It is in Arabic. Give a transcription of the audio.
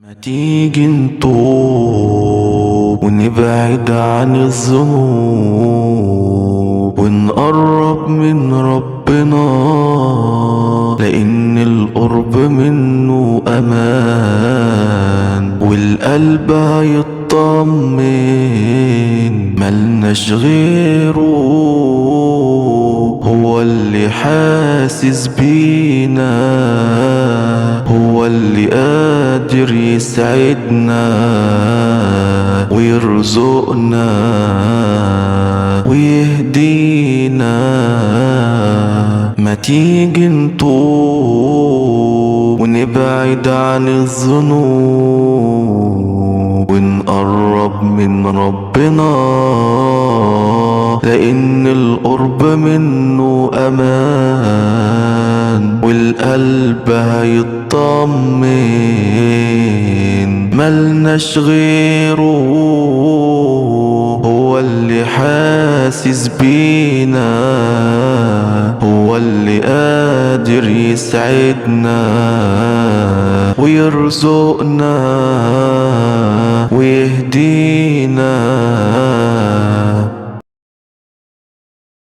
ما تيجي نتوب ونبعد عن الذنوب ونقرب من ربنا، لأن القرب منه أمان والقلب هيطمن. ملناش غيره، هو اللي حاسس بينا، هو اللي قادر يسعدنا ويرزقنا ويهدينا. ما تيجي نتوب ونبعد عن الذنوب ونقرب من ربنا، لأن القرب منه أمان والقلب هيطمن. ملناش غيره، هو اللي حاسس بينا، هو اللي قادر يسعدنا ويرزقنا ويهدينا.